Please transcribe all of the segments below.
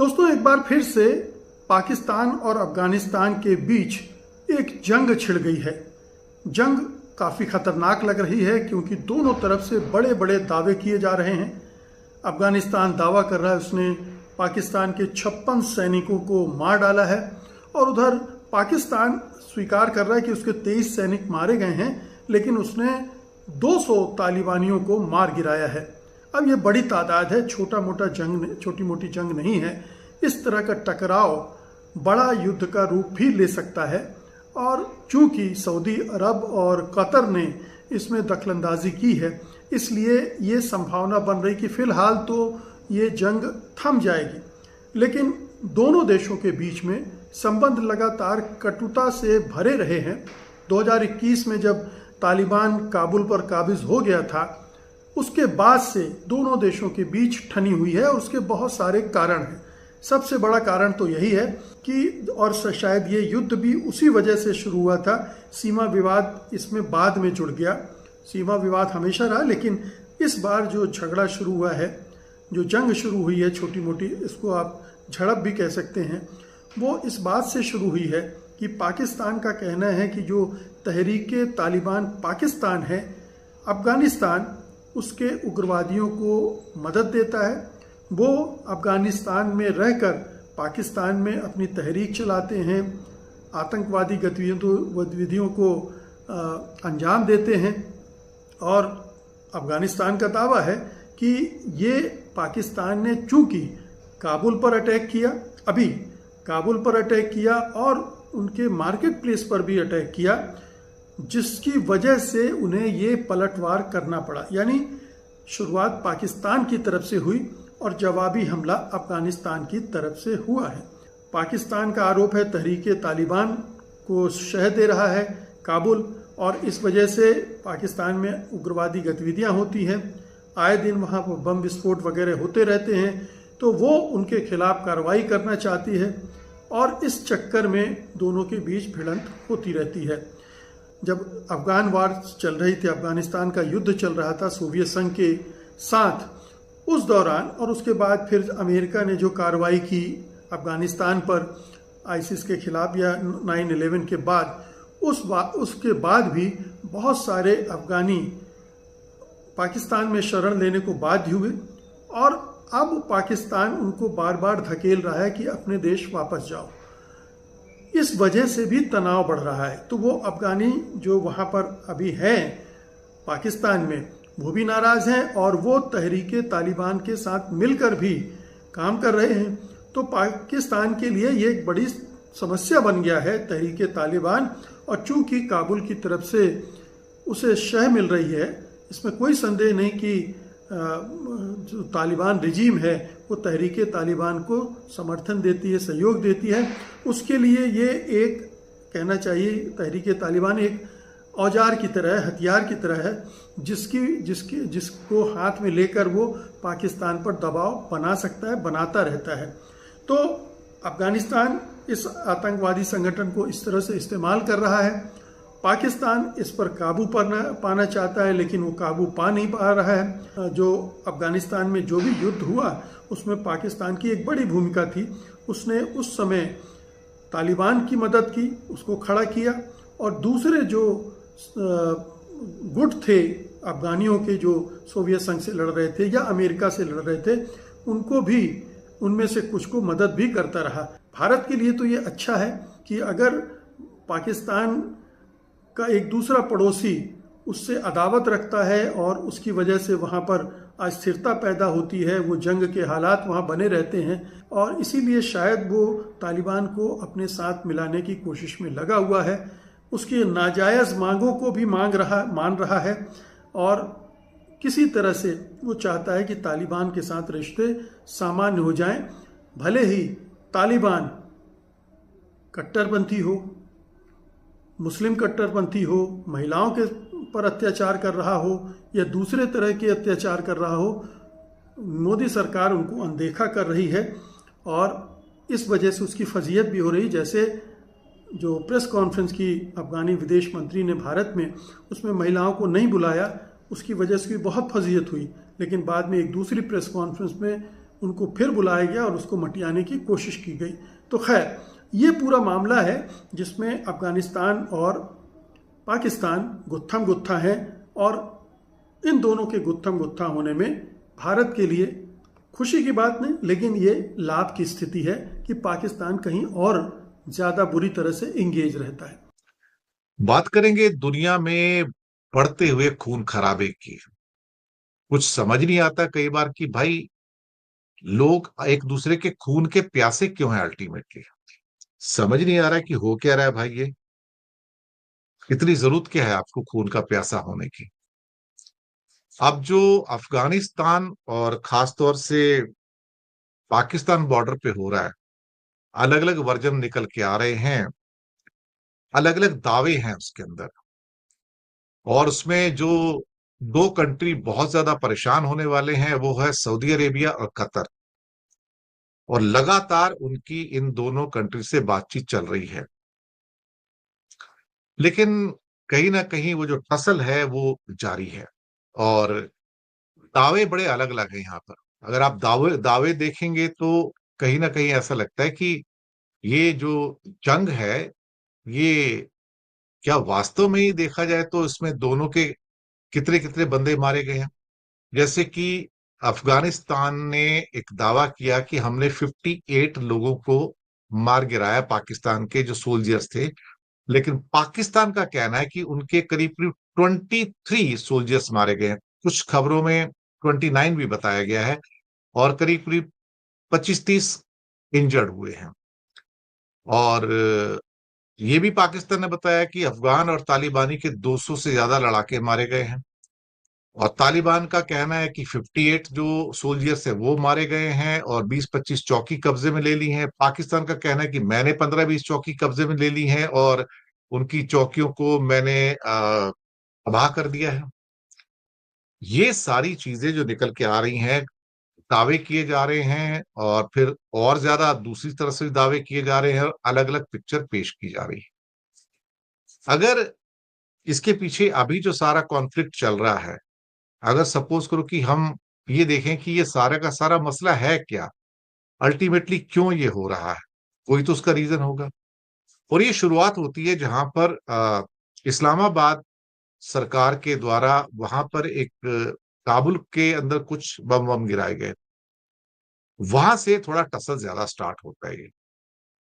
दोस्तों, एक बार फिर से पाकिस्तान और अफगानिस्तान के बीच एक जंग छिड़ गई है। जंग काफ़ी खतरनाक लग रही है क्योंकि दोनों तरफ से बड़े बड़े दावे किए जा रहे हैं। अफगानिस्तान दावा कर रहा है उसने पाकिस्तान के 56 सैनिकों को मार डाला है और उधर पाकिस्तान स्वीकार कर रहा है कि उसके 23 सैनिक मारे गए हैं, लेकिन उसने 200 तालिबानियों को मार गिराया है। अब ये बड़ी तादाद है, छोटी मोटी जंग नहीं है। इस तरह का टकराव बड़ा युद्ध का रूप भी ले सकता है और चूंकि सऊदी अरब और कतर ने इसमें दखलंदाजी की है, इसलिए ये संभावना बन रही कि फिलहाल तो ये जंग थम जाएगी, लेकिन दोनों देशों के बीच में संबंध लगातार कटुता से भरे रहे हैं। 2021 में जब तालिबान काबुल पर काबिज हो गया था, उसके बाद से दोनों देशों के बीच ठनी हुई है और उसके बहुत सारे कारण हैं। सबसे बड़ा कारण तो यही है कि और शायद ये युद्ध भी उसी वजह से शुरू हुआ था, सीमा विवाद इसमें बाद में जुड़ गया। सीमा विवाद हमेशा रहा, लेकिन इस बार जो झगड़ा शुरू हुआ है, जो जंग शुरू हुई है छोटी मोटी, इसको आप झड़प भी कह सकते हैं, वो इस बात से शुरू हुई है कि पाकिस्तान का कहना है कि जो तहरीके तालिबान पाकिस्तान है, अफगानिस्तान उसके उग्रवादियों को मदद देता है। वो अफगानिस्तान में रहकर पाकिस्तान में अपनी तहरीक चलाते हैं, आतंकवादी गतिविधियों को अंजाम देते हैं और अफगानिस्तान का दावा है कि ये पाकिस्तान ने चूंकि काबुल पर अटैक किया, अभी काबुल पर अटैक किया और उनके मार्केट प्लेस पर भी अटैक किया, जिसकी वजह से उन्हें ये पलटवार करना पड़ा। यानी शुरुआत पाकिस्तान की तरफ से हुई और जवाबी हमला अफगानिस्तान की तरफ से हुआ है। पाकिस्तान का आरोप है तहरीके तालिबान को शह दे रहा है काबुल, और इस वजह से पाकिस्तान में उग्रवादी गतिविधियां होती हैं, आए दिन वहाँ पर बम विस्फोट वगैरह होते रहते हैं, तो वो उनके खिलाफ कार्रवाई करना चाहती है और इस चक्कर में दोनों के बीच भिड़ंत होती रहती है। जब अफगान वार चल रही थी, अफगानिस्तान का युद्ध चल रहा था सोवियत संघ के साथ, उस दौरान और उसके बाद फिर अमेरिका ने जो कार्रवाई की अफगानिस्तान पर आईसिस के खिलाफ या 9/11 के बाद, उसके बाद भी बहुत सारे अफगानी पाकिस्तान में शरण लेने को बाध्य हुए और अब पाकिस्तान उनको बार बार धकेल रहा है कि अपने देश वापस जाओ। इस वजह से भी तनाव बढ़ रहा है। तो वो अफगानी जो वहाँ पर अभी हैं पाकिस्तान में, वो भी नाराज हैं और वो तहरीके तालिबान के साथ मिलकर भी काम कर रहे हैं। तो पाकिस्तान के लिए ये एक बड़ी समस्या बन गया है तहरीके तालिबान, और चूंकि काबुल की तरफ से उसे शह मिल रही है, इसमें कोई संदेह नहीं कि जो तालिबान रिजीम है वो तहरीके तालिबान को समर्थन देती है, सहयोग देती है। उसके लिए ये एक कहना चाहिए तहरीके तालिबान एक औजार की तरह है, हथियार की तरह है, जिसको हाथ में लेकर वो पाकिस्तान पर दबाव बना सकता है, बनाता रहता है। तो अफगानिस्तान इस आतंकवादी संगठन को इस तरह से इस्तेमाल कर रहा है। पाकिस्तान इस पर काबू पाना चाहता है, लेकिन वो काबू पा नहीं पा रहा है। जो अफगानिस्तान में जो भी युद्ध हुआ उसमें पाकिस्तान की एक बड़ी भूमिका थी। उसने उस समय तालिबान की मदद की, उसको खड़ा किया, और दूसरे जो गुट थे अफगानियों के जो सोवियत संघ से लड़ रहे थे या अमेरिका से लड़ रहे थे, उनको भी उनमें से कुछ को मदद भी करता रहा। भारत के लिए तो ये अच्छा है कि अगर पाकिस्तान का एक दूसरा पड़ोसी उससे अदावत रखता है और उसकी वजह से वहाँ पर अस्थिरता पैदा होती है, वो जंग के हालात वहाँ बने रहते हैं, और इसीलिए शायद वो तालिबान को अपने साथ मिलाने की कोशिश में लगा हुआ है। उसकी नाजायज़ मांगों को भी मान रहा है और किसी तरह से वो चाहता है कि तालिबान के साथ रिश्ते सामान्य हो जाएं, भले ही तालिबान कट्टरपंथी हो, मुस्लिम कट्टरपंथी हो, महिलाओं के पर अत्याचार कर रहा हो या दूसरे तरह के अत्याचार कर रहा हो। मोदी सरकार उनको अनदेखा कर रही है और इस वजह से उसकी फजीयत भी हो रही। जैसे जो प्रेस कॉन्फ्रेंस की अफगानी विदेश मंत्री ने भारत में, उसमें महिलाओं को नहीं बुलाया, उसकी वजह से भी बहुत फजीयत हुई, लेकिन बाद में एक दूसरी प्रेस कॉन्फ्रेंस में उनको फिर बुलाया गया और उसको मटियाने की कोशिश की गई। तो खैर, ये पूरा मामला है जिसमें अफगानिस्तान और पाकिस्तान गुत्थम गुत्था हैं, और इन दोनों के गुत्थम गुत्था होने में भारत के लिए खुशी की बात नहीं, लेकिन ये लाभ की स्थिति है कि पाकिस्तान कहीं और ज़्यादा बुरी तरह से इंगेज रहता है। बात करेंगे दुनिया में बढ़ते हुए खून खराबे की। कुछ समझ नहीं आता कई बार कि भाई लोग एक दूसरे के खून के प्यासे क्यों हैं। अल्टीमेटली समझ नहीं आ रहा है कि हो क्या रहा है भाई। ये इतनी जरूरत क्या है आपको खून का प्यासा होने की। अब जो अफगानिस्तान और खासतौर से पाकिस्तान बॉर्डर पे हो रहा है, अलग अलग वर्जन निकल के आ रहे हैं, अलग अलग दावे हैं उसके अंदर। और उसमें जो दो कंट्री बहुत ज्यादा परेशान होने वाले हैं वो है सऊदी अरेबिया और कतर। और लगातार उनकी इन दोनों कंट्री से बातचीत चल रही है, लेकिन कहीं ना कहीं वो जो टसल है वो जारी है। और दावे बड़े अलग अलग हैं यहाँ पर। अगर आप दावे दावे देखेंगे तो कहीं ना कहीं ऐसा लगता है कि ये जो जंग है, ये क्या वास्तव में ही देखा जाए तो इसमें दोनों के कितने कितने बंदे मारे गए हैं। जैसे कि अफगानिस्तान ने एक दावा किया कि हमने 58 लोगों को मार गिराया, पाकिस्तान के जो सोल्जर्स थे। लेकिन पाकिस्तान का कहना है कि उनके करीब करीब 23 सोल्जर्स मारे गए हैं। कुछ खबरों में 29 भी बताया गया है। और करीब करीब 25-30 इंजर्ड हुए हैं। और ये भी पाकिस्तान ने बताया कि अफगान और तालिबानी के 200 से ज्यादा लड़ाके मारे गए हैं। और तालिबान का कहना है कि 58 जो सोल्जर्स है वो मारे गए हैं और 20-25 चौकी कब्जे में ले ली हैं। पाकिस्तान का कहना है कि मैंने 15-20 चौकी कब्जे में ले ली हैं और उनकी चौकियों को मैंने तबाह कर दिया है। ये सारी चीजें जो निकल के आ रही हैं, दावे किए जा रहे हैं, और फिर और ज्यादा दूसरी तरफ से दावे किए जा रहे हैं, और अलग अलग पिक्चर पेश की जा रही है। अगर इसके पीछे अभी जो सारा कॉन्फ्लिक्ट चल रहा है, अगर सपोज करो कि हम ये देखें कि ये सारा का सारा मसला है क्या, अल्टीमेटली क्यों ये हो रहा है, कोई तो उसका रीजन होगा। और ये शुरुआत होती है जहां पर इस्लामाबाद सरकार के द्वारा वहां पर एक काबुल के अंदर कुछ बम बम गिराए गए। वहां से थोड़ा टसल ज्यादा स्टार्ट होता है ये।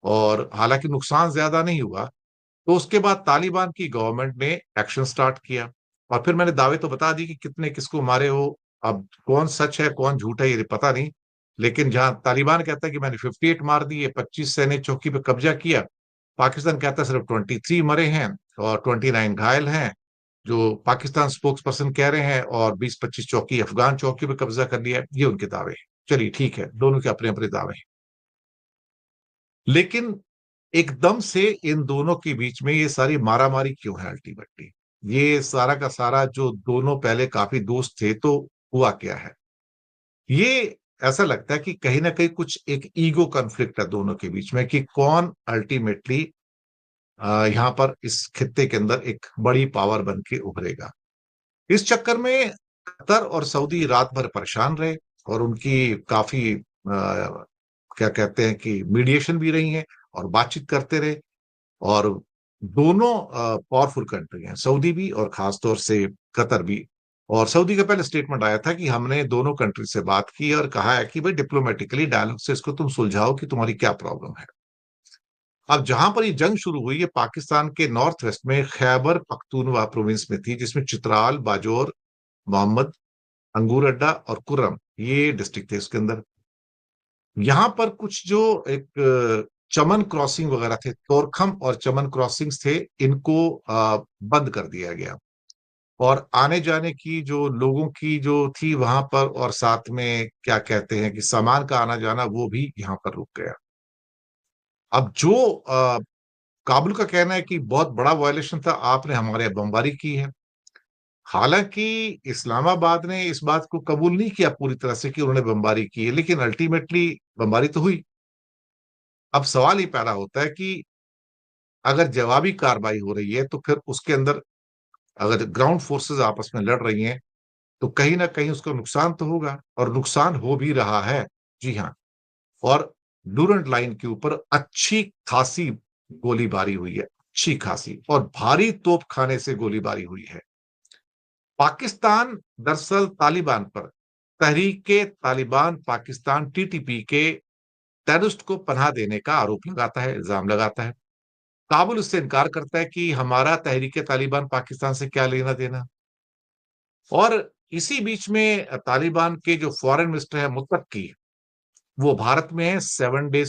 और हालांकि नुकसान ज्यादा नहीं हुआ। तो उसके बाद तालिबान की गवर्नमेंट ने एक्शन स्टार्ट किया। और फिर मैंने दावे तो बता दी कि कितने किसको मारे हो। अब कौन सच है कौन झूठ है ये पता नहीं। लेकिन जहां तालिबान कहता है कि मैंने 58 मार दिए, 25 सैनिक चौकी पे कब्जा किया, पाकिस्तान कहता है सिर्फ 23 मरे हैं और 29 घायल हैं, जो पाकिस्तान स्पोक्स पर्सन कह रहे हैं। और 20-25 चौकी अफगान चौकी पे कब्जा कर लिया है, ये उनके दावे हैं। चलिए ठीक है, दोनों के अपने अपने दावे हैं। लेकिन एकदम से इन दोनों के बीच में ये सारी मारामारी क्यों है अल्टीमेटली। ये सारा का सारा जो दोनों पहले काफी दोस्त थे, तो हुआ क्या है। ये ऐसा लगता है कि कहीं ना कहीं कुछ एक ईगो कॉन्फ्लिक्ट है दोनों के बीच में कि कौन अल्टीमेटली यहाँ पर इस खित्ते के अंदर एक बड़ी पावर बन के उभरेगा। इस चक्कर में कतर और सऊदी रात भर परेशान रहे। और उनकी काफी क्या कहते हैं कि मीडिएशन भी रही है और बातचीत करते रहे। और दोनों पावरफुल कंट्री हैं, सऊदी भी और खासतौर से कतर भी। और सऊदी का पहले स्टेटमेंट आया था कि हमने दोनों कंट्री से बात की और कहा है कि भाई डिप्लोमेटिकली डायलॉग से इसको तुम सुलझाओ कि तुम्हारी क्या प्रॉब्लम है। अब जहां पर ये जंग शुरू हुई, ये पाकिस्तान के नॉर्थ वेस्ट में खैबर पख्तूनवा प्रोविंस में थी, जिसमें चित्राल, बाजौर, मोहम्मद, अंगूर अड्डा और कुर्रम ये डिस्ट्रिक्ट थे इसके अंदर। यहाँ पर कुछ जो एक चमन क्रॉसिंग वगैरह थे, तोरखम और चमन क्रॉसिंग्स थे, इनको बंद कर दिया गया। और आने जाने की जो लोगों की जो थी वहां पर, और साथ में क्या कहते हैं कि सामान का आना जाना, वो भी यहाँ पर रुक गया। अब जो काबुल का कहना है कि बहुत बड़ा वायलेशन था, आपने हमारे यहाँ बमबारी की है। हालांकि इस्लामाबाद ने इस बात को कबूल नहीं किया पूरी तरह से कि उन्होंने बमबारी की है, लेकिन अल्टीमेटली बमबारी तो हुई। अब सवाल ये पैदा होता है कि अगर जवाबी कार्रवाई हो रही है तो फिर उसके अंदर अगर ग्राउंड फोर्सेस आपस में लड़ रही हैं, तो कहीं ना कहीं उसका नुकसान तो होगा, और नुकसान हो भी रहा है। जी हाँ। और डूरंट लाइन के ऊपर अच्छी खासी गोलीबारी हुई है, अच्छी खासी, और भारी तोपखाने से गोलीबारी हुई है। पाकिस्तान दरअसल तालिबान पर, तहरीके तालिबान पाकिस्तान टीटीपी के टेररिस्ट को पनाह देने का आरोप लगाता है, इल्जाम लगाता है। काबुल उससे इनकार करता है कि हमारा तहरीके तालिबान पाकिस्तान से क्या लेना देना। और इसी बीच में तालिबान के जो फॉरेन मिनिस्टर है मुत्तकी, वो भारत में है 7 डेज